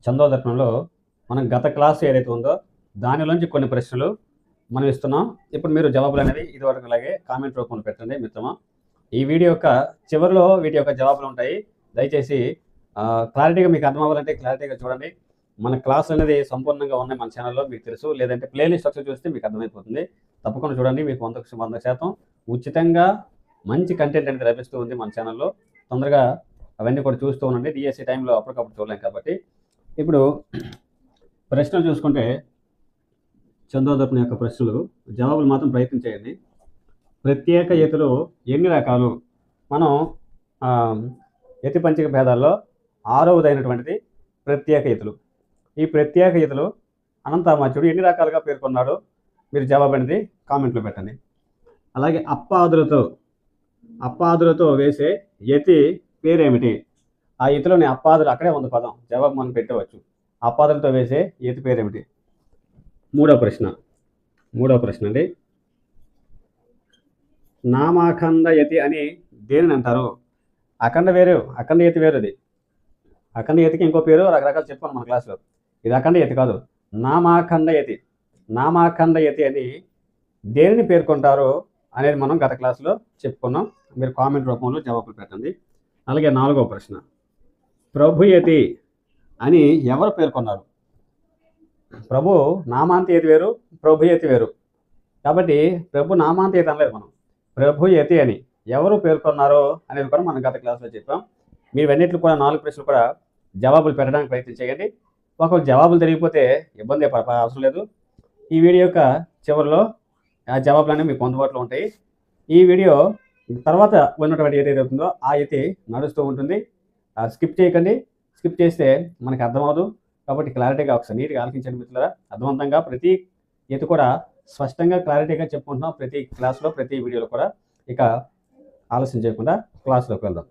చందోదర్పణలో మనం గత క్లాస్ ఏదైతే ఉందో దానిలోంచి కొన్ని ప్రశ్నలు మనం ఇస్తున్నాం. ఇప్పుడు మీరు జవాబులు అనేది ఇదివరకు అలాగే కామెంట్ రూపంలో పెట్టండి మిత్రమా. ఈ వీడియో యొక్క చివరిలో వీటి యొక్క జవాబులు ఉంటాయి. దయచేసి క్లారిటీగా మీకు అర్థం అవ్వాలంటే క్లారిటీగా చూడండి. మన క్లాస్ అనేది సంపూర్ణంగా ఉన్నాయి మన ఛానల్లో, మీకు తెలుసు. లేదంటే ప్లేలిస్ట్ ఒకసారి చూస్తే మీకు అర్థమైపోతుంది. తప్పకుండా చూడండి. మీకు 100% ఉచితంగా మంచి కంటెంట్ అనేది లభిస్తూ ఉంది మన ఛానల్లో. తొందరగా అవన్నీ కూడా చూస్తూ ఉండండి. డిఎస్సి టైంలో అప్పటికప్పుడు చూడలేం కాబట్టి. ఇప్పుడు ప్రశ్నలు చూసుకుంటే చందోదర్పణ యొక్క ప్రశ్నలు జవాబులు మాత్రం ప్రయత్నం చేయండి. ప్రత్యేక యతులు ఎన్ని రకాలు? మనం యతి పంచక భేదాల్లో 6వదైనటువంటిది ప్రత్యేక యతులు. ఈ ప్రత్యేక యతులు అనంతామాత్యుడు ఎన్ని రకాలుగా పేర్కొన్నాడో మీరు జవాబు అనేది కామెంట్లో పెట్టండి. అలాగే అప్పాదులతో వేసే యతి పేరేమిటి? ఆ యతిలోని అప్పాదులు అక్కడే ఉంది పదం, జవాబు మనం పెట్టవచ్చు. అప్పాదులతో వేసే యతి పేరేమిటి? మూడవ ప్రశ్న అండి, నామాఖండ యతి అని దేనిని అంటారు? అఖండ యతి వేరు. అది అఖండ యతికి ఇంకో పేరు రకరకాలు చెప్పుకున్నాం మన క్లాస్లో. ఇది అఖండ యతి కాదు, నామాఖండ యతి అని దేనిని పేర్కొంటారు అనేది మనం గత క్లాసులో చెప్పుకున్నాం. మీరు కామెంట్ రూపంలో జవాబులు పెట్టండి. అలాగే 4వ ప్రశ్న, ప్రభుయతి అని ఎవరు పేర్కొన్నారు? ప్రభు నామాంతయతి వేరు, ప్రభుయతి వేరు. కాబట్టి ప్రభు నామాంతయతి అనలేదు, మనం ప్రభుయతి అని ఎవరు పేర్కొన్నారో అనేది కూడా మనం గత క్లాస్లో చెప్పాం. మీరు అన్నింటిలో కూడా 4 ప్రశ్నలు కూడా జవాబులు పెట్టడానికి ప్రయత్నం చేయండి. ఒకవేళ జవాబులు తెలియకపోతే ఇబ్బంది అవసరం లేదు. ఈ వీడియో యొక్క చివరిలో ఆ జవాబులు అనేవి మీకు అందుబాటులో ఉంటాయి. ఈ వీడియో తర్వాత ఉన్నటువంటి ఏదైతే అవుతుందో ఆ యతి నడుస్తూ ఉంటుంది. స్కిప్ చేయకండి. స్కిప్ చేస్తే మనకు అర్థమవుదు. కాబట్టి క్లారిటీగా ఒకసారి నీట్గా ఆలోచించండి మిత్రులారా. అర్థవంతంగా ప్రతి యతి కూడా స్పష్టంగా క్లారిటీగా చెప్పుకుంటున్నాం ప్రతి క్లాస్లో, ప్రతి వీడియోలో కూడా. ఇక ఆలస్యం చేయకుండా క్లాస్లోకి వెళ్దాం.